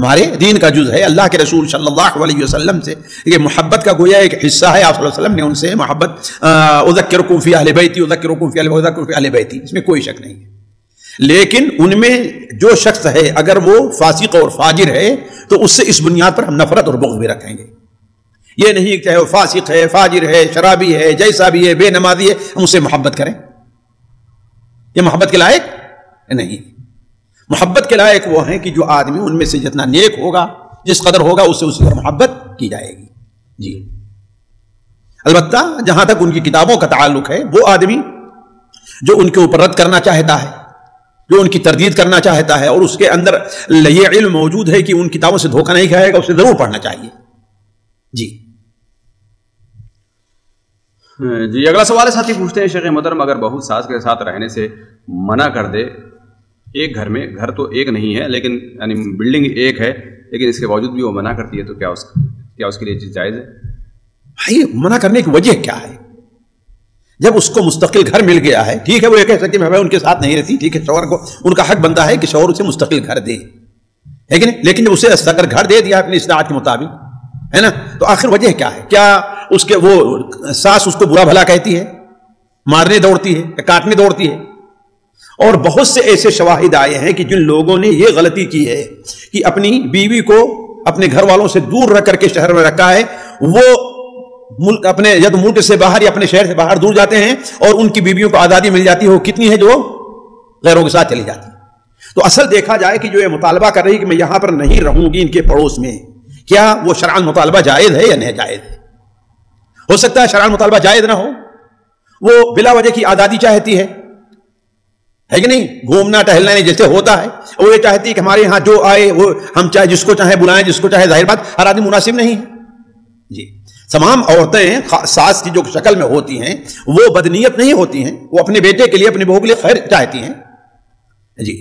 ہمارے دین کا جز ہے. اللہ کے رسول صلی اللہ علیہ وسلم سے یہ محبت کا گویا ایک حصہ ہے. آپ صلی اللہ علیہ وسلم نے ان سے محبت اذکرکم فی اہل بیتی اذکرکم فی اہل بیتی، اس میں کوئی شک نہیں ہے. لیکن ان میں جو شخص ہے اگر وہ فاسق اور فاجر ہے تو اس سے اس بنیاد پر ہم نفرت اور بغض بھی رکھیں گے. یہ نہیں چاہے وہ فاسق ہے، فاجر ہے، شرابی ہے، جیسا بھی ہے، بے نمازی ہے، ہم اس سے محبت کریں. یہ محبت کے لائق نہیں. محبت کے لائق وہ ہیں کہ جو آدمی ان میں سے جتنا نیک ہوگا، جس قدر ہوگا، اس سے اسی پر محبت کی جائے گی. جی البتہ جہاں تک ان کی کتابوں کا تعلق ہے، وہ آدمی جو ان کے اوپر رد کرنا چاہتا ہے، جو ان کی تردید کرنا چاہتا ہے، اور اس کے اندر یہ علم موجود ہے کہ ان کتابوں سے دھوکہ نہیں کھائے گا، اسے ضرور پڑھنا چاہیے. جی اگلا سوال ہے، ساتھی پوچھتے ہیں شیخ محترم اگر بہو ساس کے ساتھ رہنے سے منع کر دے، ایک گھر میں، گھر تو ایک نہیں ہے لیکن یعنی بلڈنگ ایک ہے، لیکن اس کے باوجود بھی وہ منع کرتی ہے، تو کیا اس کے لیے چیز جائز ہے؟ بھائی منع کرنے کی وجہ کیا ہے؟ جب اس کو مستقل گھر مل گیا ہے، ٹھیک ہے وہ یہ کہہ سکتی میں ان کے ساتھ نہیں رہتی، ٹھیک ہے شوہر کو ان کا حق بنتا ہے کہ شوہر اسے مستقل گھر دے، ہے کہ نہیں؟ لیکن جب اسے اگر گھر دے دیا اپنی استطاعت کے مطابق، ہے نا، تو آخر وجہ کیا ہے؟ کیا اس کے وہ ساس اس کو برا بھلا کہتی ہے، مارنے دوڑتی ہے، کاٹنے دوڑتی ہے؟ اور بہت سے ایسے شواہد آئے ہیں کہ جن لوگوں نے یہ غلطی کی ہے کہ اپنی بیوی کو اپنے گھر والوں سے دور رکھ کر کے شہر میں رکھا ہے، وہ ملک اپنے یا تو ملک سے باہر یا اپنے شہر سے باہر دور جاتے ہیں اور ان کی بیویوں کو آزادی مل جاتی ہے، وہ کتنی ہے جو غیروں کے ساتھ چلی جاتی ہے. تو اصل دیکھا جائے کہ جو یہ مطالبہ کر رہی کہ میں یہاں پر نہیں رہوں گی ان کے پڑوس میں، کیا وہ شرعاً مطالبہ جائز ہے یا نہیں جائز ہے؟ ہو سکتا ہے شرعاً مطالبہ جائز نہ ہو، وہ بلا وجہ کی آزادی چاہتی ہے کہ نہیں، گھومنا ٹہلنا نہیں جیسے ہوتا ہے، وہ یہ چاہتی ہے کہ ہمارے یہاں جو آئے وہ ہم چاہے جس کو چاہے بلائیں، جس کو چاہے. ظاہر بات ہر آدمی مناسب نہیں ہے. جی تمام عورتیں ساس کی جو شکل میں ہوتی ہیں وہ بدنیت نہیں ہوتی ہیں، وہ اپنے بیٹے کے لیے اپنے بہو کے لیے خیر چاہتی ہیں. جی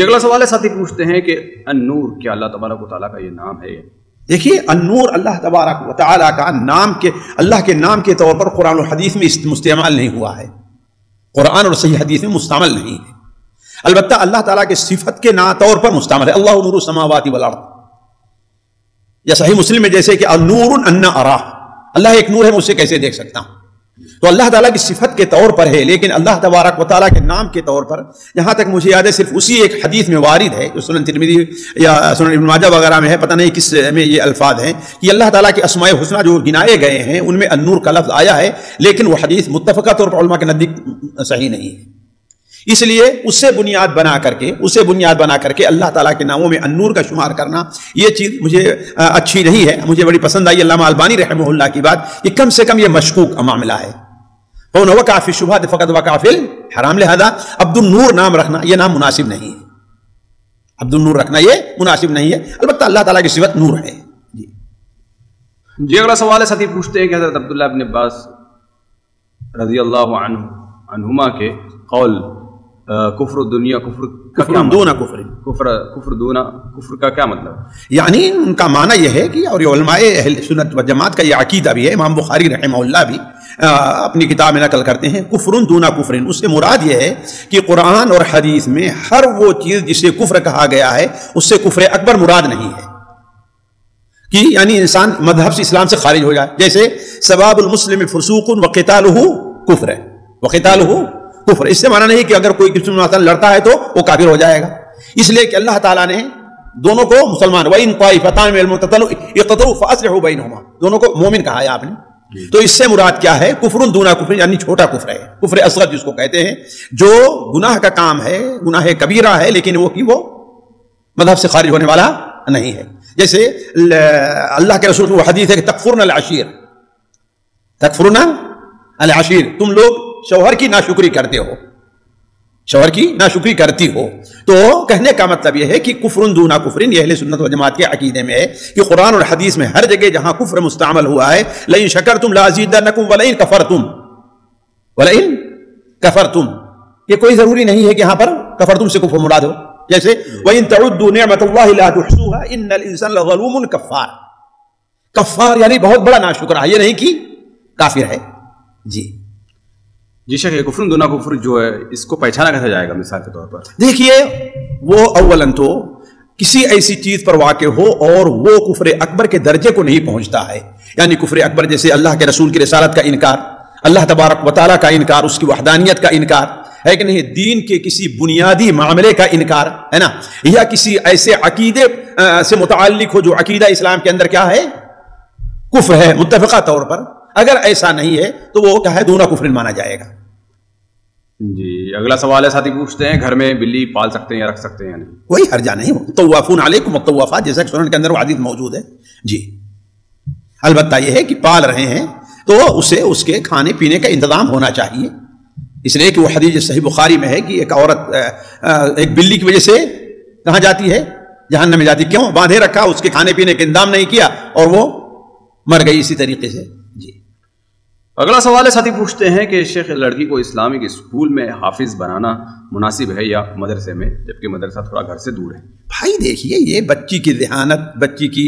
اگلا سوال ہے، ساتھی پوچھتے ہیں کہ النور کیا اللہ تبارک و تعالیٰ کا یہ نام ہے؟ دیکھیے النور اللہ تبارک و تعالیٰ کا نام کے اللہ کے نام کے طور پر قرآن و حدیث میں مستعمال نہیں ہوا ہے، قرآن اور صحیح حدیث میں مستعمل نہیں ہے. البتہ اللہ تعالیٰ کے صفت کے طور پر مستعمل ہے. اللہ نور السماوات والارض، یا صحیح مسلم میں جیسے کہ النور انا ارا، اللہ ایک نور ہے، میں اسے کیسے دیکھ سکتا ہوں. تو اللہ تعالیٰ کی صفت کے طور پر ہے، لیکن اللہ تبارک و تعالیٰ کے نام کے طور پر جہاں تک مجھے یاد ہے صرف اسی ایک حدیث میں وارد ہے جو سنن ترمذی یا سنن ابن ماجہ وغیرہ میں ہے، پتہ نہیں کس میں یہ الفاظ ہیں کہ اللہ تعالیٰ کے اسماء الحسنیٰ جو گنائے گئے ہیں ان میں النور کا لفظ آیا ہے، لیکن وہ حدیث متفقہ طور پر علماء کے نزدیک صحیح نہیں ہے. اس لیے اسے بنیاد بنا کر کے اللہ تعالیٰ کے ناموں میں النور کا شمار کرنا یہ چیز مجھے اچھی نہیں ہے. مجھے بڑی پسند آئی علامہ البانی رحمہ اللہ کی بات کہ کم سے کم یہ مشکوک معاملہ ہے. فَمَنْ وَقَعَ فِي الشُّبْهَاتِ فَقَدْ وَقَعَ فِي الْحَرَامِ، لہذا عبد النور نام رکھنا یہ نام مناسب نہیں ہے. عبد النور رکھنا یہ مناسب نہیں ہے. البتہ اللہ تعالیٰ کی صفت نور ہے. جی اگلا سوال ہے، ساتھی پوچھتے ہیں کہ حضرت عبداللہ ابن عباس رضی اللہ عنہما کے قول کفر دنیا کفر دون کفر کا کیا مطلب؟ یعنی ان کا معنی یہ ہے کہ، اور علماء اہل سنت و جماعت کا یہ عقیدہ بھی ہے، امام بخاری رحمہ اللہ بھی اپنی کتاب میں نقل کرتے ہیں کفر دون کفر. اس سے مراد یہ ہے کہ قرآن اور حدیث میں ہر وہ چیز جسے کفر کہا گیا ہے اس سے کفر اکبر مراد نہیں ہے کہ یعنی انسان مذہب سے اسلام سے خارج ہو جائے. جیسے سباب المسلم فسوق وقتالہ کفر ہے، وقتالہ کفر، اس سے معنی نہیں کہ اگر کوئی کسی مسلمان لڑتا ہے تو وہ کافر ہو جائے گا. اس لیے کہ اللہ تعالیٰ نے دونوں کو مسلمان وَإِن طَائِفَتَانِ مِنَ الْمُقْتَتَلُوا اقْتَتَلُوا فَأَصْلِحُوا بَيْنَهُمَا، دونوں کو مومن کہا ہے آپ نے. تو اس سے مراد کیا ہے؟ کفر دون کفر، یعنی چھوٹا کفر ہے، کفر اصغر جس کو کہتے ہیں، جو گناہ کا کام ہے، گناہ کبیرہ ہے، لیکن وہ مذہب سے خارج ہونے والا نہیں ہے. جیسے اللہ کے رسول کی حدیث ہے کہ تکفرن العشیر، تکفرن العشیر، تم لوگ شوہر کی ناشکری کرتے ہو، شوہر کی ناشکری کرتی ہو. تو کہنے کا مطلب یہ ہے کہ کفر دون کفر یہ اہل سنت و جماعت کے عقیدے میں ہے کہ قرآن اور حدیث میں ہر جگہ جہاں کفر مستعمل ہوا ہے، لئن شکرتم لازیدنکم ولئن کفرتم، یہ کوئی ضروری نہیں ہے کہ یہاں پر کفرتم سے کفر مراد ہو. جیسے وَإِن تَعُدُّوا نِعْمَةَ اللَّهِ لَا تُحْصُوهَا إِنَّ الْإِنسَانَ لَظَلُومٌ کفار. کفار یعنی بہت بڑا ناشکر ہے، یہ نہیں کہ کافر ہے. جی شیخ، کفر دون کفر جو ہے اس کو پہچانا کیسے جائے گا مثال کے طور پر؟ دیکھیے وہ اولاً تو کسی ایسی چیز پر واقع ہو اور وہ کفر اکبر کے درجے کو نہیں پہنچتا ہے، یعنی کفر اکبر جیسے اللہ کے رسول کی رسالت کا انکار، اللہ تبارک و تعالیٰ کا انکار، اس کی وحدانیت کا انکار ہے کہ نہیں، دین کے کسی بنیادی معاملے کا انکار ہے نا، یا کسی ایسے عقیدے سے متعلق ہو جو عقیدہ اسلام کے اندر کیا ہے، کفر ہے متفقہ طور پر، اگر ایسا نہیں ہے تو وہ کیا ہے، دونوں کفر مانا جائے گا۔ جی اگلا سوال ہے، ساتھی پوچھتے ہیں گھر میں بلی پال سکتے ہیں یا رکھ سکتے ہیں یا نہیں؟ کوئی حرجہ نہیں، طوافون علیکم الطوافات جیسا کہ سنن کے اندر وہ حدیث موجود ہے۔ جی البتہ یہ ہے کہ پال رہے ہیں تو اسے اس کے کھانے پینے کا انتظام ہونا چاہیے، اس لیے کہ وہ حدیث صحیح بخاری میں ہے کہ ایک عورت ایک بلی کی وجہ سے کہاں جاتی ہے، جہنم میں جاتی، کیوں؟ باندھے رکھا، اس کے کھانے پینے کا انتظام نہیں کیا اور وہ مر گئی اسی طریقے سے۔ جی اگلا سوال ہے، ساتھی پوچھتے ہیں کہ شیخ لڑکی کو اسلامک اسکول میں حافظ بنانا مناسب ہے یا مدرسے میں، جبکہ مدرسہ تھوڑا گھر سے دور ہے؟ بھائی دیکھیے، یہ بچی کی ذہانت، بچی کی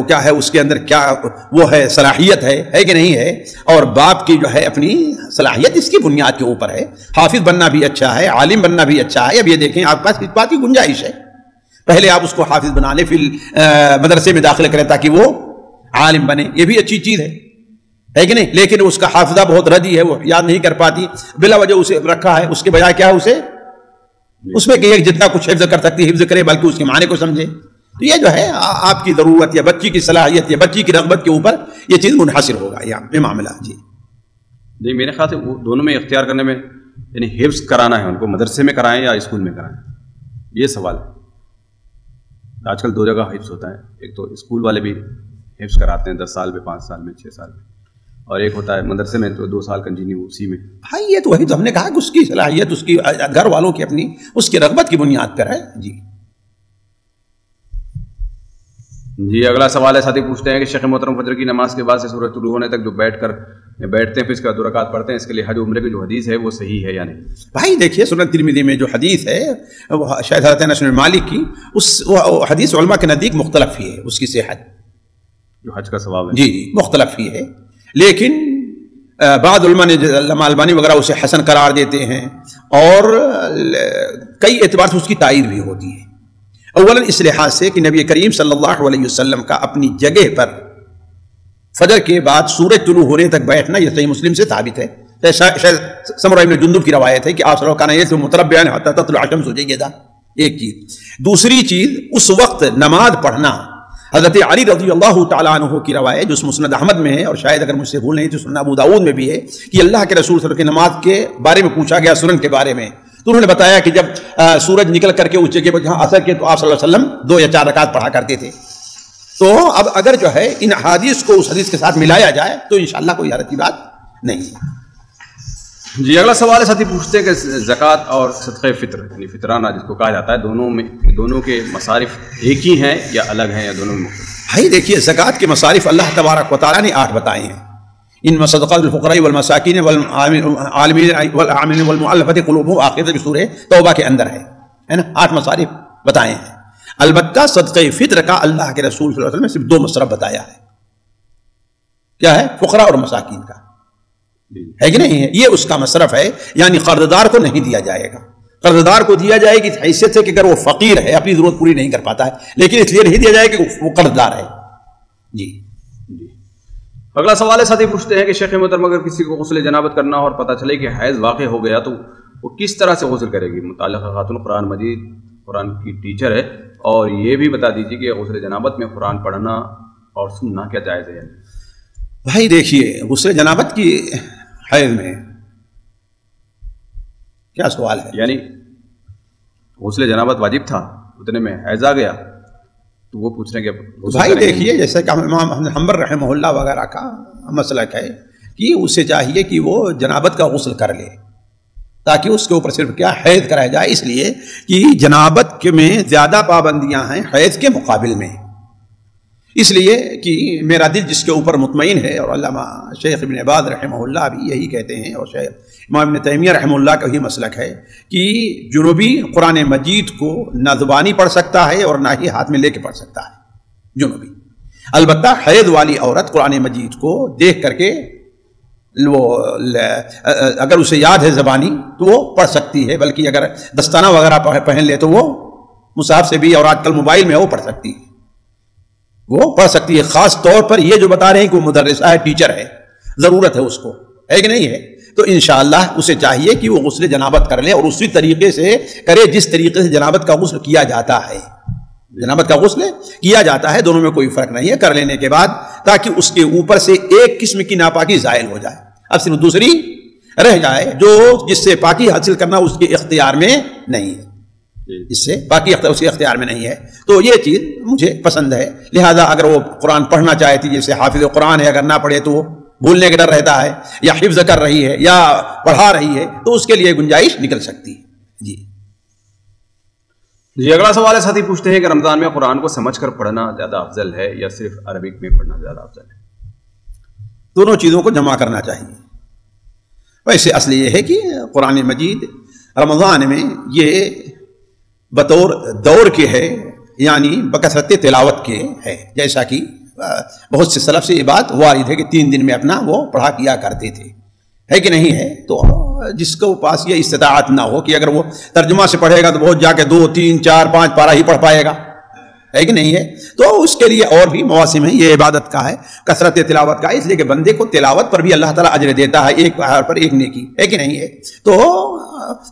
کیا ہے، اس کے اندر کیا وہ ہے، صلاحیت ہے کہ نہیں ہے، اور باپ کی جو ہے اپنی صلاحیت اس کی بنیاد کے اوپر ہے۔ حافظ بننا بھی اچھا ہے، عالم بننا بھی اچھا ہے۔ اب یہ دیکھیں آپ کے پاس اس بات کی گنجائش ہے، پہلے آپ اس کو حافظ بنا لیں، پھر مدرسے میں داخل کریں تاکہ وہ عالم بنے، یہ بھی اچھی چیز ہے کہ نہیں، لیکن اس کا حافظہ بہت ردی ہے، وہ یاد نہیں کر پاتی، بلا وجہ اسے رکھا ہے، اس کے بجائے کیا اسے اس میں کہ جتنا کچھ حفظ کر سکتی حفظ کرے، بلکہ اس کے معنی کو سمجھے۔ تو یہ جو ہے آپ کی ضرورت یا بچی کی صلاحیت یا بچی کی رغبت کے اوپر یہ چیز منحصر ہوگا یہ معاملہ۔ جی میرے خیال سے وہ دونوں میں اختیار کرنے میں، یعنی حفظ کرانا ہے ان کو، مدرسے میں کرائیں یا اسکول میں کرائیں، یہ سوال ہے۔ آج کل دو جگہ حفظ ہوتا ہے، ایک تو اسکول والے بھی حفظ کراتے ہیں 10 سال میں، 5 سال میں، 6 سال میں، اور ایک ہوتا ہے مدرسے میں تو 2 سال کنٹینیو اسی میں۔ بھائی یہ تو وہی تو ہم نے کہا کہ اس کی صلاحیت، اس کی گھر والوں کی اپنی اس کی رغبت کی بنیاد پر ہے۔ جی اگلا سوال ہے، ساتھی پوچھتے ہیں کہ شیخ محترم فجر کی نماز کے بعد سے سورج طلوع ہونے تک جو بیٹھتے ہیں پھر اس کے بعد 2 رکعت پڑھتے ہیں، اس کے لیے حج عمرے کی جو حدیث ہے وہ صحیح ہے یا نہیں؟ بھائی دیکھیے، سنن ترمذی میں جو حدیث ہے وہ شاید حضرت انس بن مالک کی، اس حدیث علماء کے نزدیک مختلف ہی ہے، اس کی صحت جو حج کا ثواب ہے جی مختلف ہی ہے، لیکن بعض علماء نے علامہ البانی وغیرہ اسے حسن قرار دیتے ہیں، اور کئی اعتبار سے اس کی تائید بھی ہوتی ہے۔ اولا اس لحاظ سے کہ نبی کریم صلی اللہ علیہ وسلم کا اپنی جگہ پر فجر کے بعد سورج طلوع ہونے تک بیٹھنا یہ صحیح مسلم سے ثابت ہے۔ سمرہ بن جندب کی روایت ہے کہ آپ صلی اللہ علیہ وسلم متربعا حتی تطلع الشمس جیدا، ایک چیز۔ دوسری چیز، اس وقت نماز پڑھنا، حضرت علی رضی اللہ تعالیٰ عنہ کی روایت جو مسند احمد میں ہے، اور شاید اگر مجھ سے بھول نہیں تو سنن ابو داؤد میں بھی ہے، کہ اللہ کے رسول صلی اللہ علیہ وسلم کی نماز کے بارے میں پوچھا گیا، سنن کے بارے میں، تو انہوں نے بتایا کہ جب سورج نکل کر کے اس جگہ پر جہاں اثر کے، تو آپ صلی اللہ علیہ وسلم 2 یا 4 رکعت پڑھا کرتے تھے۔ تو اب اگر جو ہے ان حدیث کو اس حدیث کے ساتھ ملایا جائے تو انشاءاللہ کوئی حرج کی بات نہیں ہے۔ جی اگلا سوال ہے، ساتھی پوچھتے ہیں کہ زکوٰۃ اور صدقہ فطر یعنی فطرانہ جس کو کہا جاتا ہے، دونوں کے مصارف ایک ہی ہیں یا الگ ہیں یا دونوں میں مختلف؟ بھائی دیکھیے، زکوٰۃ کے مصارف اللہ تبارک و تعالیٰ نے 8 بتائے ہیں، ان صدقات الفقراء والمساکین والعاملین والمؤلفۃ قلوبهم، آخر سورہ توبہ کے اندر ہے نا، 8 مصارف بتائے ہیں۔ البتہ صدقہ فطر کا اللہ کے رسول صلی اللہ علیہ وسلم نے صرف 2 مصرف بتایا ہے، کیا ہے؟ فقراء اور مساکین کا، ہے کہ نہیں ہے؟ یہ اس کا مصرف ہے، یعنی قرضدار کو نہیں دیا جائے گا۔ قرضدار کو دیا جائے گی اس حیثیت سے کہ اگر وہ فقیر ہے، اپنی ضرورت پوری نہیں کر پاتا ہے، لیکن اس لیے نہیں دیا جائے کہ وہ قرضدار ہے۔ جی اگلا سوال ہے، ساتھی پوچھتے ہیں کہ شیخ محترم اگر کسی کو غسل جنابت کرنا ہو اور پتہ چلے کہ حیض واقع ہو گیا تو وہ کس طرح سے غسل کرے گی؟ متعلقہ خاتون قرآن مجید قرآن کی ٹیچر ہے، اور یہ بھی بتا دیجیے کہ غسل جنابت میں قرآن پڑھنا اور سننا کیا جائز ہے؟ بھائی دیکھیے، غسل جنابت کی حیض میں کیا سوال ہے؟ یعنی غسل جنابت واجب تھا، اتنے میں حیض آ گیا تو وہ پوچھ رہے ہیں کہ بھائی دیکھیے، جیسے کہ امام احمد حنبل رحمہ اللہ وغیرہ کا مسلک ہے کہ اسے چاہیے کہ وہ جنابت کا غسل کر لے تاکہ اس کے اوپر صرف کیا حیض کرایا جائے، اس لیے کہ جنابت میں زیادہ پابندیاں ہیں حیض کے مقابل میں، اس لیے کہ میرا دل جس کے اوپر مطمئن ہے، اور علامہ شیخ ابن باز رحمہ اللہ بھی یہی کہتے ہیں، اور شیخ امام ابن تیمیہ رحمہ اللہ کا یہ مسلک ہے کہ جنوبی قرآن مجید کو نہ زبانی پڑھ سکتا ہے اور نہ ہی ہاتھ میں لے کے پڑھ سکتا ہے جنوبی۔ البتہ حیض والی عورت قرآن مجید کو دیکھ کر کے وہ اگر اسے یاد ہے زبانی تو وہ پڑھ سکتی ہے، بلکہ اگر دستانہ وغیرہ پہن لے تو وہ مصحف سے بھی، اور آج کل موبائل میں وہ پڑھ سکتی ہے، وہ پڑھ سکتی ہے. خاص طور پر یہ جو بتا رہے ہیں کہ وہ مدرسہ ہے، ٹیچر ہے، ضرورت ہے اس کو، ہے کہ نہیں ہے؟ تو انشاءاللہ اسے چاہیے کہ وہ غسل جنابت کر لے اور اسی طریقے سے کرے جس طریقے سے جنابت کا غسل کیا جاتا ہے. جنابت کا غسل کیا جاتا ہے، دونوں میں کوئی فرق نہیں ہے، کر لینے کے بعد، تاکہ اس کے اوپر سے ایک قسم کی ناپاکی زائل ہو جائے، اب صرف دوسری رہ جائے جو جس سے پاکی حاصل کرنا اس کے اختیار میں نہیں ہے، اس سے باقی اس کے اختیار میں نہیں ہے. تو یہ چیز مجھے پسند ہے. لہذا اگر وہ قرآن پڑھنا چاہتی، جیسے حافظ قرآن ہے، اگر نہ پڑھے تو وہ بھولنے کا ڈر رہتا ہے، یا حفظ کر رہی ہے یا پڑھا رہی ہے، تو اس کے لیے گنجائش نکل سکتی ہے. جی اگلا سوال ہے، ساتھی پوچھتے ہیں کہ رمضان میں قرآن کو سمجھ کر پڑھنا زیادہ افضل ہے یا صرف عربک میں پڑھنا زیادہ افضل ہے؟ دونوں چیزوں کو جمع کرنا چاہیے. ویسے اصل یہ ہے کہ قرآن مجید رمضان میں یہ بطور دور کے ہے، یعنی بکثرت تلاوت کے ہے، جیسا کہ بہت سے سلف سے یہ بات وارد ہے کہ 3 دن میں اپنا وہ پڑھا کیا کرتے تھے، ہے کہ نہیں ہے؟ تو جس کو پاس یہ استطاعت نہ ہو کہ اگر وہ ترجمہ سے پڑھے گا تو بہت جا کے 2 3 4 5 پارہ ہی پڑھ پائے گا، ہے کہ نہیں ہے؟ تو اس کے لیے اور بھی مواسم ہیں، یہ عبادت کا ہے، کثرت تلاوت کا ہے، اس لیے کہ بندے کو تلاوت پر بھی اللہ تعالیٰ اجر دیتا ہے، ایک پہاڑ پر ایک نیکی، ہے کہ نہیں ہے؟ تو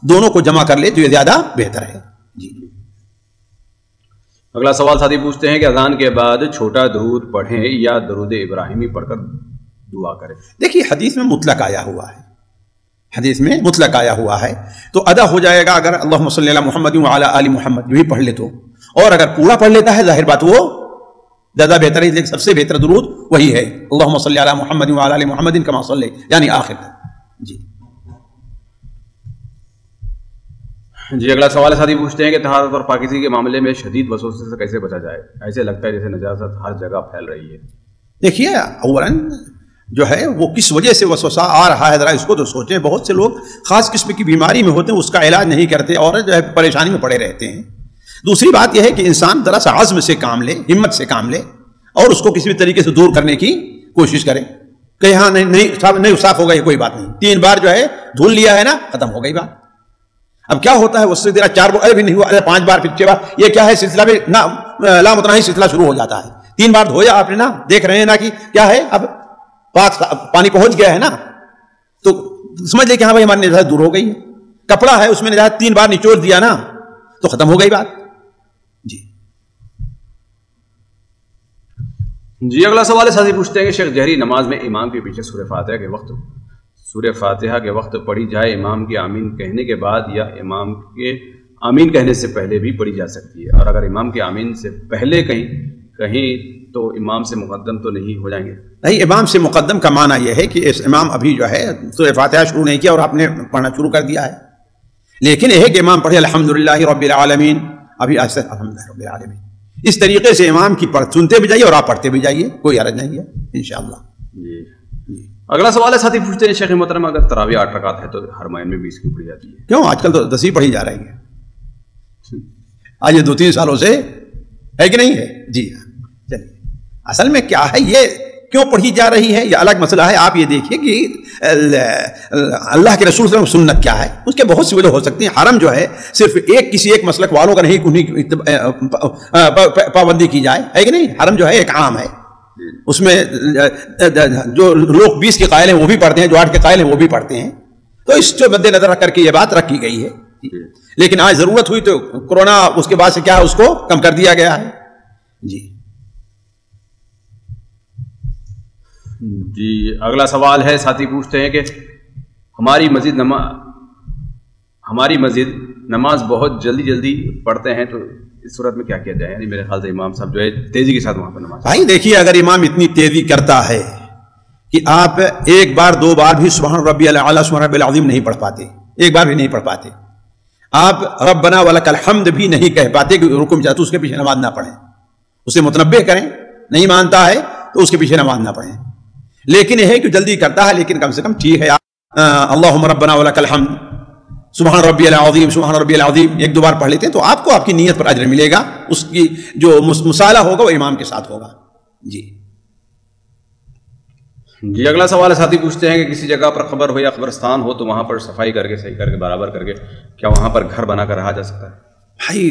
دونوں کو جمع کر لے تو یہ زیادہ بہتر ہے. جی اگلا سوال ساتھی پوچھتے ہیں کہ اذان کے بعد چھوٹا درود پڑھیں یا درود ابراہیمی پڑھ کر دعا کریں؟ دیکھیے حدیث میں مطلق آیا ہوا ہے، حدیث میں مطلق آیا ہوا ہے، تو ادا ہو جائے گا اگر اللہم صلی علی محمد وعلی آل محمد بھی پڑھ لے تو، اور اگر پورا پڑھ لیتا ہے ظاہر بات وہ زیادہ بہتر ہے، لیکن سب سے بہتر درود وہی ہے اللہم صلی علی محمد وعلی آل محمد کما صلی، یعنی آخر تک. جی اگلا سوال ساتھی پوچھتے ہیں کہ طہارت اور پاکیزگی کے معاملے میں شدید وسوسے سے کیسے بچا جائے؟ ایسے لگتا ہے جیسے نجاست ہر جگہ پھیل رہی ہے. دیکھیے اولاً جو ہے وہ کس وجہ سے وسوسہ آ رہا ہے ذرا اس کو تو سوچیں. بہت سے لوگ خاص قسم کی بیماری میں ہوتے ہیں، اس کا علاج نہیں کرتے اور جو ہے پریشانی میں پڑے رہتے ہیں. دوسری بات یہ ہے کہ انسان ذرا سا عزم سے کام لے، ہمت سے کام لے، اور اس کو کسی بھی طریقے سے دور کرنے کی کوشش کرے کہ ہاں نہیں صاف ہو گئی، کوئی بات نہیں، 3 بار جو ہے دھول لیا ہے نا، ختم ہو گئی بات. اب کیا ہوتا ہے اس سے 4 بار بھی نہیں ہوا، 5 بار پھر 6 بار، یہ کیا ہے سلسلہ میں لامتناہی سلسلہ شروع ہو جاتا ہے. 3 بار دھویا آپ نے نا، دیکھ رہے ہیں نا کہ کیا ہے، اب پانی پہنچ گیا ہے نا، تو سمجھ لے کہ ہاں بھائی ہماری نجاست دور ہو گئی ہے. کپڑا ہے اس میں نجاست 3 بار نچوڑ دیا نا تو ختم ہو گئی بات. جی اگلا سوال ہے، ساتھی پوچھتے ہیں کہ شیخ جہری نماز میں امام کے پیچھے سورہ فاتحہ کے وقت پڑھی جائے امام کے آمین کہنے کے بعد یا امام کے آمین کہنے سے پہلے بھی پڑھی جا سکتی ہے؟ اور اگر امام کے آمین سے پہلے کہیں تو امام سے مقدم تو نہیں ہو جائیں گے؟ نہیں، امام سے مقدم کا معنی یہ ہے کہ اس امام ابھی جو ہے سورہ فاتحہ شروع نہیں کیا اور آپ نے پڑھنا شروع کر دیا ہے، لیکن یہ ہے کہ امام پڑھے الحمدللہ رب العالمین، ابھی آج تک الحمدللہ رب العالمین، اس طریقے سے امام کی سنتے بھی جائیے اور آپ پڑھتے بھی جائیے، کوئی حرج نہیں ہے انشاءاللہ. جی اگلا سوال ہے، ساتھی پوچھتے ہیں شیخ محترم اگر تراویح 8 رکعت ہے تو ہر مہینے میں 20 کیوں پڑھی جاتی ہے؟ کیوں آج کل تو 10 ہی پڑھی جا رہی ہے، آج یہ 2-3 سالوں سے ہے کہ نہیں ہے. جی ہاں، چلیے اصل میں کیا ہے، یہ کیوں پڑھی جا رہی ہے یہ الگ مسئلہ ہے. آپ یہ دیکھیے کہ اللہ کے رسول صلی اللہ علیہ وسلم سنت کیا ہے، اس کے بہت سی وجہ ہو سکتی ہیں. حرم جو ہے صرف کسی ایک مسلک والوں کا نہیں، انہیں پابندی کی جائے، ہے کہ نہیں. حرم جو ہے ایک عام ہے، اس میں جو لوگ 20 کے قائل ہیں وہ بھی پڑھتے ہیں، جو 8 کے قائل ہیں وہ بھی پڑھتے ہیں. تو اس کو مد نظر رکھ کر کے یہ بات رکھی گئی ہے. لیکن آج ضرورت ہوئی تو کورونا اس کے بعد سے کیا ہے اس کو کم کر دیا گیا ہے. جی اگلا سوال ہے، ساتھی پوچھتے ہیں کہ ہماری مسجد نماز بہت جلدی پڑھتے ہیں، تو اس صورت میں کیا کیا جائے؟ یعنی میرے خیال سے امام صاحب جو ہے تیزی کے ساتھ وہاں پر نماز. بھائی دیکھیے، اگر امام اتنی تیزی کرتا ہے کہ آپ 1 بار 2 بار بھی سبحان ربی الاعلی سبحان ربی العظیم نہیں پڑھ پاتے، 1 بار بھی نہیں پڑھ پاتے، آپ ربنا ولک الحمد بھی نہیں کہہ پاتے کہ رکن چاہتے اس کے پیچھے نماز نہ پڑھیں، اسے متنبہ کریں. نہیں مانتا ہے تو اس کے پیچھے نماز نہ پڑھیں. لیکن یہ ہے کہ جلدی کرتا ہے، لیکن کم سے کم ٹھیک ہے، اللہم ربنا ولک الحمد سبحان ربی العظیم سبحان ربی العظیم 1-2 بار پڑھ لیتے ہیں تو آپ کو آپ کی نیت پر اجر ملے گا. اس کی جو مصالحہ ہوگا وہ امام کے ساتھ ہوگا. جی اگلا سوال ہے، ساتھی پوچھتے ہیں کہ کسی جگہ پر قبر ہو یا قبرستان ہو تو وہاں پر صفائی کر کے صحیح کر کے برابر کر کے کیا وہاں پر گھر بنا کر رہا جا سکتا ہے؟ بھائی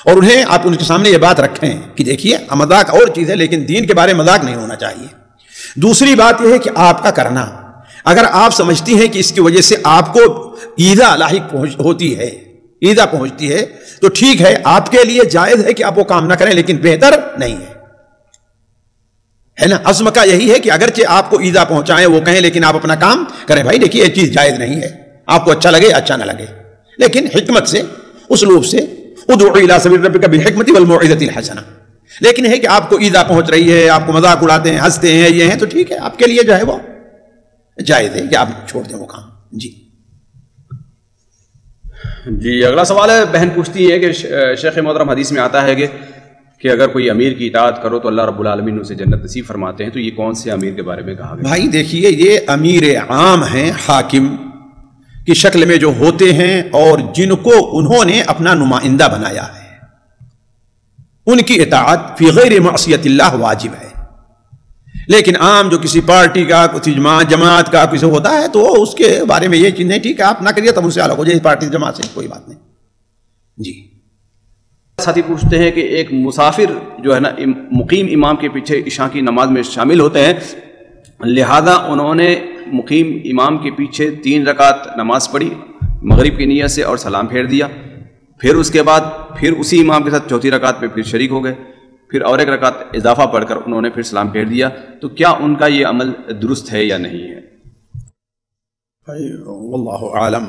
اور انہیں آپ ان کے سامنے یہ بات رکھیں کہ دیکھیے مذاق اور چیز ہے لیکن دین کے بارے میں مذاق نہیں ہونا چاہیے۔ دوسری بات یہ ہے کہ آپ کا کرنا، اگر آپ سمجھتی ہیں کہ اس کی وجہ سے آپ کو ایذا لاحق ہوتی ہے، ایذا پہنچتی ہے، تو ٹھیک ہے، آپ کے لیے جائز ہے کہ آپ وہ کام نہ کریں، لیکن بہتر نہیں ہے نا۔ عزم کا یہی ہے کہ اگرچہ آپ کو ایذا پہنچائیں وہ کہیں، لیکن آپ اپنا کام کریں۔ بھائی دیکھیے یہ چیز جائز نہیں ہے، آپ کو اچھا لگے اچھا نہ لگے، لیکن حکمت سے، اسلوب سے، ادعو الی سبیل ربک بالحکمۃ والموعظۃ الحسنہ۔ لیکن ہے کہ آپ کو ایذا پہنچ رہی ہے، آپ کو مذاق اڑاتے ہیں، ہنستے ہیں، یہ ہیں، تو ٹھیک ہے، آپ کے لیے جو ہے وہ جائز ہے کہ آپ چھوڑ دیں وہ کام۔ جی اگلا سوال ہے، بہن پوچھتی ہے کہ شیخ محترم حدیث میں آتا ہے کہ اگر کوئی امیر کی اطاعت کرو تو اللہ رب العالمین اسے جنت نصیب فرماتے ہیں، تو یہ کون سے امیر کے بارے میں کہا گیا؟ بھائی دیکھیے یہ امیر عام ہیں، حاکم کی شکل میں جو ہوتے ہیں اور جن کو انہوں نے اپنا نمائندہ بنایا ہے، ان کی اطاعت فی غیر معصیت اللہ واجب ہے۔ لیکن عام جو کسی پارٹی کا، کسی جماعت کا کسی ہوتا ہے تو اس کے بارے میں یہ چیز نہیں، ٹھیک ہے آپ نہ کریے، تب ان سے الگ ہو جائے، پارٹی جماعت سے کوئی بات نہیں۔ جی ساتھی پوچھتے ہیں کہ ایک مسافر جو ہے نا مقیم امام کے پیچھے عشاء کی نماز میں شامل ہوتے ہیں، لہذا انہوں نے مقیم امام کے پیچھے 3 رکعت نماز پڑھی مغرب کی نیت سے اور سلام پھیر دیا، پھر اس کے بعد پھر اسی امام کے ساتھ 4تھی رکعت پہ پھر شریک ہو گئے، پھر اور 1 رکعت اضافہ پڑھ کر انہوں نے پھر سلام پھیر دیا، تو کیا ان کا یہ عمل درست ہے یا نہیں ہے؟ واللہ عالم،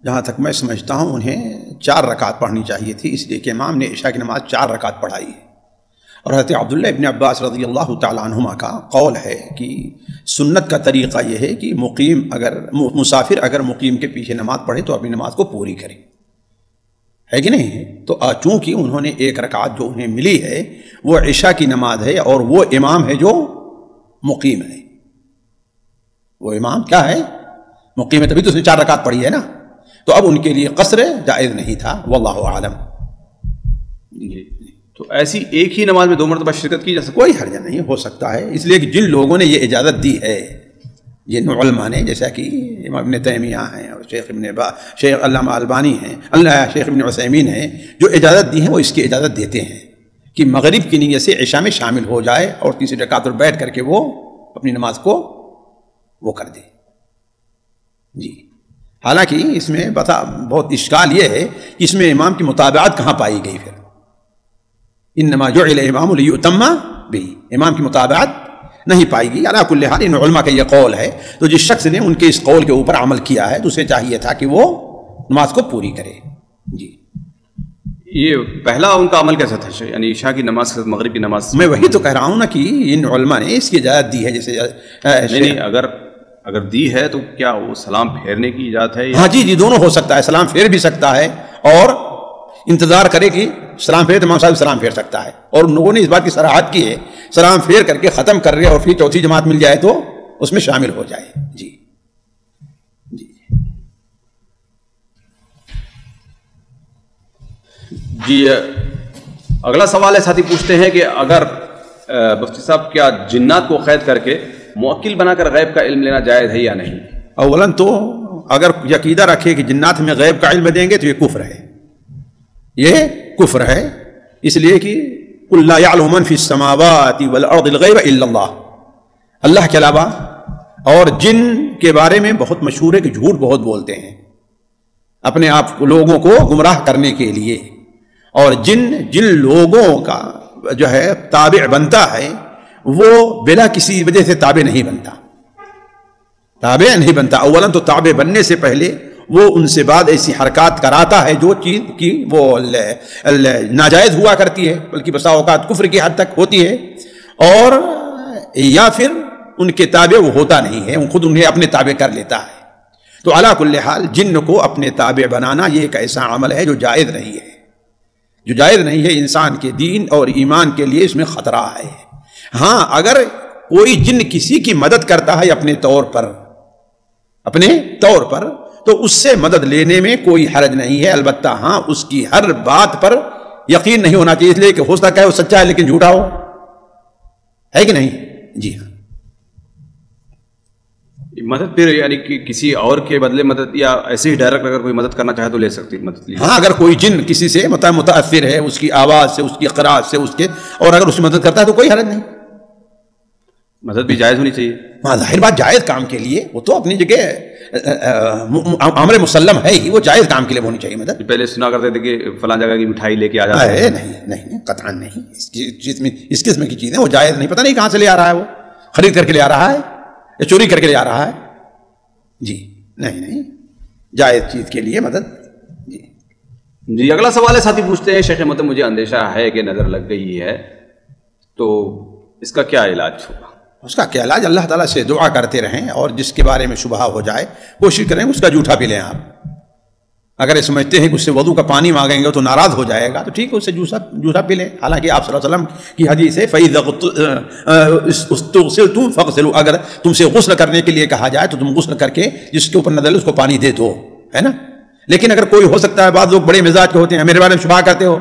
جہاں تک میں سمجھتا ہوں انہیں 4 رکعت پڑھنی چاہیے تھی، اس لیے کہ امام نے عشاء کی نماز 4 رکعت پڑھائی ہے۔ اور حضرت عبداللہ ابن عباس رضی اللہ تعالیٰ عنہما کا قول ہے کہ سنت کا طریقہ یہ ہے کہ مسافر اگر مقیم کے پیچھے نماز پڑھے تو اپنی نماز کو پوری کرے، ہے کہ نہیں؟ تو چونکہ انہوں نے 1 رکعت جو انہیں ملی ہے وہ عشاء کی نماز ہے، اور وہ امام ہے جو مقیم ہے، وہ امام کیا ہے؟ مقیم ہے، تبھی تو اس نے 4 رکعت پڑھی ہے نا، تو اب ان کے لیے قصر جائز نہیں تھا، واللہ عالم۔ تو ایسی ایک ہی نماز میں 2 مرتبہ شرکت کی جا سکتی؟ کوئی حرج نہیں، ہو سکتا ہے، اس لیے کہ جن لوگوں نے یہ اجازت دی ہے، جن علماء نے، جیسا کہ امام ابن تیمیہ ہیں اور شیخ علامہ البانی ہیں، شیخ ابن عثیمین ہیں، جو اجازت دی ہیں وہ اس کی اجازت دیتے ہیں کہ مغرب کی نیت سے عشاء میں شامل ہو جائے اور 3 رکعت پر بیٹھ کر کے وہ اپنی نماز کو وہ کر دے۔ جی حالانکہ اس میں بہت اشکال یہ ہے کہ اس میں امام کی متابعت کہاں پائی گئی؟ پھر انما جعل الامام لیؤتم بہ، امام کی متابعت نہیں پائی گئی۔ علی کل حال ان علماء کا یہ قول ہے، تو جس شخص نے ان کے اس قول کے اوپر عمل کیا ہے تو اسے چاہیے تھا کہ وہ نماز کو پوری کرے۔ جی یہ پہلا ان کا عمل کیسا تھا، یعنی عشاء کی نماز کے ساتھ مغرب کی نماز؟ میں وہی تو کہہ رہا ہوں نا کہ ان علماء نے اس کی اجازت دی ہے، جیسے نہیں اگر دی ہے تو کیا وہ سلام پھیرنے کی اجازت ہے؟ ہاں جی دونوں ہو سکتا ہے، سلام پھیر بھی سکتا ہے اور انتظار کرے کہ سلام پھیر، امام صاحب سلام پھیر سکتا ہے، اور ان لوگوں نے اس بات کی صراحت کی ہے سلام پھیر کر کے ختم کر رہے اور پھر 4تھی جماعت مل جائے تو اس میں شامل ہو جائے۔ جی جی اگلا سوال ہے، ساتھی پوچھتے ہیں کہ اگر مفتی صاحب کیا جنات کو قید کر کے موکل بنا کر غیب کا علم لینا جائز ہے یا نہیں؟ اولاً تو اگر عقیدہ رکھے کہ جنات ہمیں غیب کا علم دیں گے تو یہ کفر ہے، یہ کفر ہے، اس لیے کہ قُلْ لَا يَعْلَمُ مَنْ فِي السَّمَاوَاتِ وَالْأَرْضِ الْغَيْبَ إِلَّا اللَّهُ، اللہ کے علاوہ اور جن کے بارے میں بہت مشہور ہے کہ جھوٹ بہت بولتے ہیں اپنے آپ لوگوں کو گمراہ کرنے کے لیے، اور جن لوگوں کا جو ہے تابع بنتا ہے وہ بلا کسی وجہ سے تابع نہیں بنتا، اولاً تو تابع بننے سے پہلے وہ ان سے بعد ایسی حرکات کراتا ہے جو چیز کی وہ ناجائز ہوا کرتی ہے، بلکہ بسا اوقات کفر کی حد تک ہوتی ہے، اور یا پھر ان کے تابع وہ ہوتا نہیں ہے، خود انہیں اپنے تابع کر لیتا ہے۔ تو علی کل حال جن کو اپنے تابع بنانا یہ ایک ایسا عمل ہے جو جائز نہیں ہے، انسان کے دین اور ایمان کے لیے اس میں خطرہ ہے۔ ہاں اگر کوئی جن کسی کی مدد کرتا ہے اپنے طور پر تو اس سے مدد لینے میں کوئی حرج نہیں ہے، البتہ ہاں اس کی ہر بات پر یقین نہیں ہونا چاہیے، اس لیے کہ ہو سکتا ہے وہ سچا ہے لیکن جھوٹا ہو، ہے کہ نہیں؟ جی ہاں۔ مدد پھر یعنی کہ کسی اور کے بدلے مدد، یا ایسے ہی ڈائریکٹ اگر کوئی مدد کرنا چاہے تو لے سکتی مدد لی؟ ہاں، اگر کوئی جن کسی سے متاثر ہے، اس کی آواز سے، اس کی قرات سے، اس کے، اور اگر اس کی مدد کرتا ہے تو کوئی حرج نہیں. مدد بھی جائز ہونی چاہیے. ہاں ظاہر بات، جائز کام کے لیے وہ تو اپنی جگہ امر مسلم ہے ہی، وہ جائز کام کے لیے ہونی چاہیے مدد. پہلے سنا کرتے تھے کہ فلاں جگہ کی مٹھائی لے کے آ جاتا ہے. نہیں قطعاً نہیں. اس قسم کی چیزیں وہ جائز نہیں. پتہ نہیں کہاں سے لے آ رہا ہے، وہ خرید کر کے لے آ رہا ہے یا چوری کر کے لے آ رہا ہے. جی نہیں، جائز چیز کے لیے مدد. جی اگلا سوال ہے، ساتھی پوچھتے ہیں شیخ محترم مجھے اندیشہ ہے کہ نظر لگ گئی ہے، تو اس کا کیا علاج ہوگا؟ اس کا کیا علاج؟ اللہ تعالیٰ سے دعا کرتے رہیں، اور جس کے بارے میں شبہ ہو جائے کوشش کریں اس کا جھوٹا پی لیں. آپ اگر یہ سمجھتے ہیں کہ اس سے وضو کا پانی مانگیں گے تو ناراض ہو جائے گا تو ٹھیک ہے، اس سے جھوٹا پی لیں. حالانکہ آپ صلی اللہ علیہ وسلم کی حدیث ہے فَإِذَا اغْتُسِلْتُمْ فَاغْسِلُوا، اگر تم سے غسل کرنے کے لیے کہا جائے تو تم غسل کر کے جس کے اوپر نظر لے اس کو پانی دے دو، ہے نا. لیکن اگر کوئی ہو سکتا ہے، بعض لوگ بڑے مزاج کے ہوتے ہیں، میرے بارے میں شبہ کرتے ہو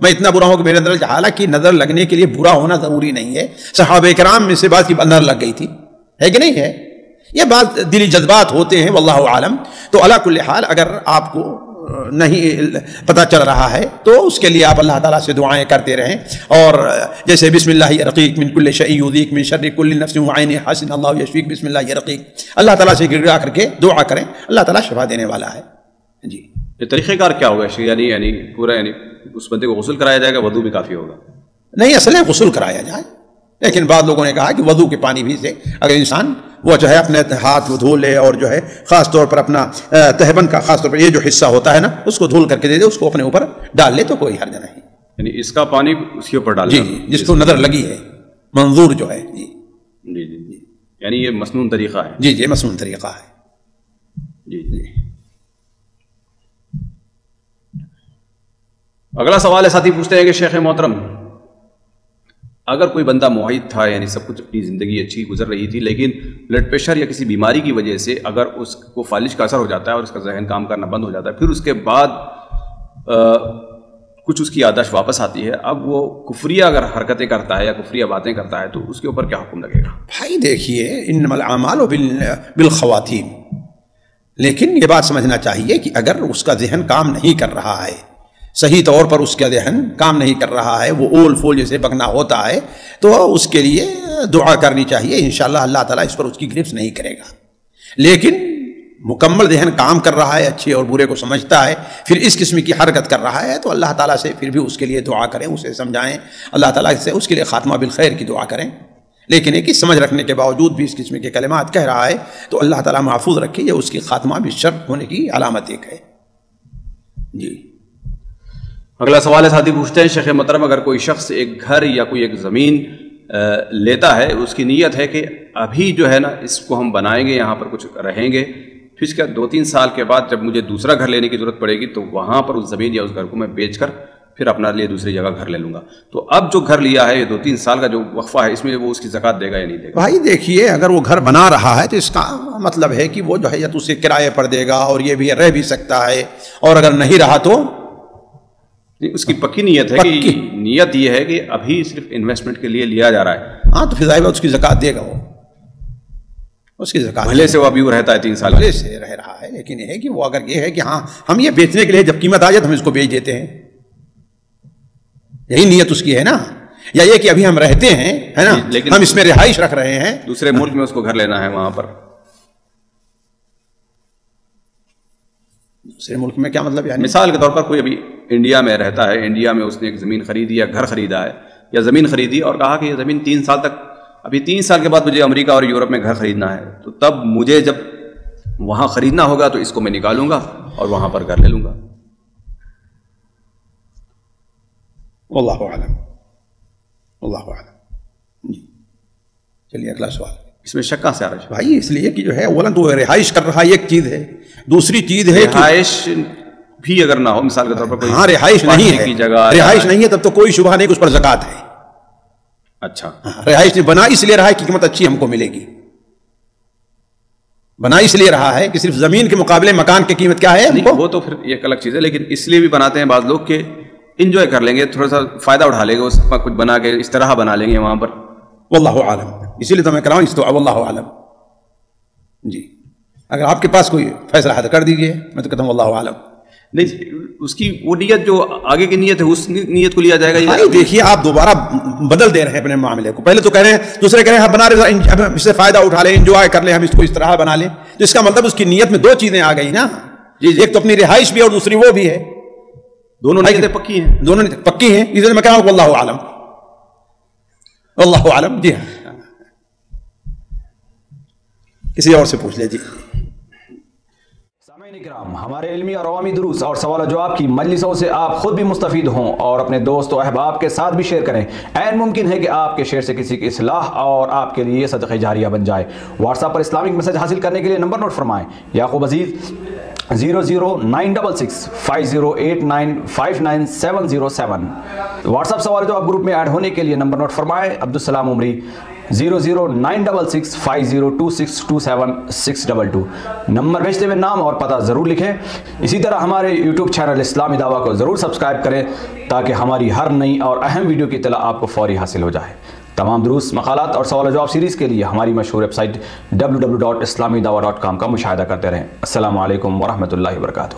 میں اتنا برا ہوں کہ میرے نظر، حالانکہ نظر لگنے کے لیے برا ہونا ضروری نہیں ہے. صحابہ کرام میں سے بعض کی نظر لگ گئی تھی، ہے کہ نہیں ہے؟ یہ بعض دلی جذبات ہوتے ہیں، واللہ عالم. تو علی کل حال اگر آپ کو نہیں پتہ چل رہا ہے تو اس کے لیے آپ اللہ تعالیٰ سے دعائیں کرتے رہیں. اور جیسے بسم اللہ یرقیک من کل شیء یؤذیک من شر کل نفس وعین حاسد اللہ یشفیک، بسم اللہ یرقیک، اللہ تعالیٰ سے گڑ گڑا کر کے دعا کریں، اللہ تعالیٰ شفا دینے والا ہے. جی یہ طریقہ کار کیا ہوگا؟ یعنی پورا اس بندے کو غسل کرایا جائے گا، وضو بھی کافی ہوگا؟ نہیں، اصل ہے غسل کرایا جائے، لیکن بعض لوگوں نے کہا کہ وضو کے پانی بھی سے اگر انسان وہ جو ہے اپنے ہاتھ کو دھو لے، اور جو ہے خاص طور پر اپنا تہبند کا خاص طور پر یہ جو حصہ ہوتا ہے نا اس کو دھول کر کے دے دے، اس کو اپنے اوپر ڈال لے تو کوئی حرج نہیں. یعنی اس کا پانی اس کے اوپر ڈال جی جس کو نظر لگی ہے، منظور جو ہے. جی یعنی یہ مسنون طریقہ ہے. جی مسنون طریقہ ہے. جی اگلا سوال ہے، ساتھی پوچھتے ہیں کہ شیخ محترم اگر کوئی بندہ معاہد تھا، یعنی سب کچھ اپنی زندگی اچھی گزر رہی تھی، لیکن بلڈ پریشر یا کسی بیماری کی وجہ سے اگر اس کو فالج کا اثر ہو جاتا ہے اور اس کا ذہن کام کرنا بند ہو جاتا ہے، پھر اس کے بعد کچھ اس کی یادداشت واپس آتی ہے، اب وہ کفریہ اگر حرکتیں کرتا ہے یا کفریہ باتیں کرتا ہے تو اس کے اوپر کیا حکم لگے گا؟ بھائی دیکھیے، انما الاعمال بالخواتیم، لیکن یہ بات سمجھنا چاہیے کہ اگر اس کا ذہن کام نہیں کر رہا ہے، صحیح طور پر اس کا ذہن کام نہیں کر رہا ہے، وہ اول فول جیسے بکنا ہوتا ہے، تو اس کے لیے دعا کرنی چاہیے. انشاءاللہ اللہ تعالیٰ اس پر اس کی گرفت نہیں کرے گا. لیکن مکمل ذہن کام کر رہا ہے، اچھے اور برے کو سمجھتا ہے، پھر اس قسم کی حرکت کر رہا ہے، تو اللہ تعالیٰ سے پھر بھی اس کے لیے دعا کریں، اسے سمجھائیں، اللہ تعالیٰ سے اس کے لیے خاتمہ بالخیر کی دعا کریں. لیکن ایک سمجھ رکھنے کے باوجود بھی اس قسم کے کلمات کہہ رہا ہے تو اللہ تعالیٰ محفوظ رکھے، یہ اس کی خاتمہ بالشر ہونے کی علامت ایک ہے. جی اگلا سوال ہے، ساتھی پوچھتے ہیں شیخ محترم اگر کوئی شخص ایک گھر یا کوئی ایک زمین لیتا ہے، اس کی نیت ہے کہ ابھی جو ہے نا اس کو ہم بنائیں گے، یہاں پر کچھ رہیں گے، پھر اس کے 2-3 سال کے بعد جب مجھے دوسرا گھر لینے کی ضرورت پڑے گی تو وہاں پر اس زمین یا اس گھر کو میں بیچ کر پھر اپنا لیے دوسری جگہ گھر لے لوں گا، تو اب جو گھر لیا ہے یہ 2-3 سال کا جو وقفہ ہے اس میں وہ اس کی زکوٰۃ دے گا یا نہیں دے گا؟ بھائی دیکھیے، اگر وہ گھر بنا رہا ہے تو اس کا مطلب ہے کہ وہ جو ہے یا تو اسے کرائے پر دے گا، اور یہ بھی رہ بھی سکتا ہے، اور اگر نہیں رہا تو اس کی پکی نیت ہے کہ نیت یہ ہے کہ ابھی صرف انویسٹمنٹ کے لیے لیا جا رہا ہے. ہاں تو فضائل اس کی زکوٰۃ دے گا، وہ اس کی زکوٰۃ پہلے سے وہ ابھی وہ رہتا ہے 3 سال پہلے سے رہ رہا ہے. لیکن یہ ہے کہ وہ اگر یہ ہے کہ ہاں ہم یہ بیچنے کے لیے جب قیمت آ جائے تو ہم اس کو بیچ دیتے ہیں، یہی نیت اس کی ہے نا. یا یہ کہ ابھی ہم رہتے ہیں، ہے نا، لیکن ہم اس میں رہائش رکھ رہے ہیں، دوسرے ملک میں اس کو گھر لینا ہے، وہاں پر دوسرے ملک میں کیا مطلب؟ یعنی مثال کے طور پر کوئی ابھی انڈیا میں رہتا ہے، انڈیا میں اس نے ایک زمین خریدی یا گھر خریدا ہے یا زمین خریدی اور کہا کہ یہ زمین 3 سال تک، ابھی 3 سال کے بعد مجھے امریکہ اور یورپ میں گھر خریدنا ہے، تو تب مجھے جب وہاں خریدنا ہوگا تو اس کو میں نکالوں گا اور وہاں پر گھر لے لوں گا. واللہ اعلم، واللہ اعلم. چلیے اگلا سوال. اس میں شک کہاں سے آ رہا ہے بھائی؟ اس لیے کہ جو ہے اولا تو رہائش کر رہا ہے، ایک چیز ہے، دوسری چیز ہے رہائش بھی اگر نہ ہو، مثال کے طور پر کوئی ہاں رہائش نہیں ہے، رہائش نہیں ہے تب تو کوئی شبہ نہیں کہ اس پر زکوٰۃ ہے. اچھا رہائش نہیں بنا اس لیے رہا ہے کہ قیمت اچھی ہم کو ملے گی، بنا اس لیے رہا ہے کہ صرف زمین کے مقابلے مکان کی قیمت کیا ہے، وہ تو پھر ایک الگ چیز ہے، لیکن اس لیے بھی بناتے ہیں بعض لوگ کہ انجوائے کر لیں گے، تھوڑا سا فائدہ اٹھا لیں گے، اس پر کچھ بنا کے اس طرح بنا لیں گے وہاں پر. واللہ عالم، اسی لیے تو میں کہہ رہا ہوں اس تو واللہ عالم. جی اگر آپ کے پاس کوئی فیصلہ ہے تو کر دیجیے، میں تو کہتا ہوں اللہ عالم. نہیں اس کی وہ نیت جو آگے کی نیت ہے اس نیت کو لیا جائے گا. دیکھیے آپ دوبارہ بدل دے رہے ہیں اپنے معاملے کو. پہلے تو کہہ رہے ہیں، دوسرے کہہ رہے ہیں ہم بنا رہے اس سے فائدہ اٹھا لیں، انجوائے کر لیں، ہم اس کو اس طرح بنا لیں. تو اس کا مطلب اس کی نیت میں دو چیزیں آ گئی نا. ایک تو اپنی رہائش بھی اور دوسری وہ بھی ہے. دونوں نیتیں پکی ہیں، دونوں پکی ہیں. اس لیے میں کہہ رہا ہوں اللہ عالم، اللہ عالم. جی ہاں کسی اور سے پوچھ لیں. جی کرام، ہمارے علمی اور عوامی دروس اور سوال و جواب کی مجلسوں سے آپ خود بھی مستفید ہوں اور اپنے دوست و احباب کے ساتھ بھی شیئر کریں. عین ممکن ہے کہ آپ کے شیئر سے کسی کی اصلاح اور آپ کے لیے صدقہ جاریہ بن جائے. واٹس ایپ پر اسلامک میسج حاصل کرنے کے لیے نمبر نوٹ فرمائیں: یعقوب عزیز 00966 5089599707. واٹس ایپ سوال و جواب گروپ میں ایڈ ہونے کے لیے نمبر نوٹ فرمائیں: عبدالسلام عمری 00966 502627 نمبر بھیجتے ہوئے نام اور پتہ ضرور لکھیں. اسی طرح ہمارے یوٹیوب چینل اسلامی دعویٰ کو ضرور سبسکرائب کریں تاکہ ہماری ہر نئی اور اہم ویڈیو کی اطلاع آپ کو فوری حاصل ہو جائے. تمام دروس، مقالات اور سوال و جواب سیریز کے لیے ہماری مشہور ویب سائٹ www.islamidawah.com کا مشاہدہ کرتے رہیں. السلام علیکم ورحمۃ اللہ وبرکاتہ.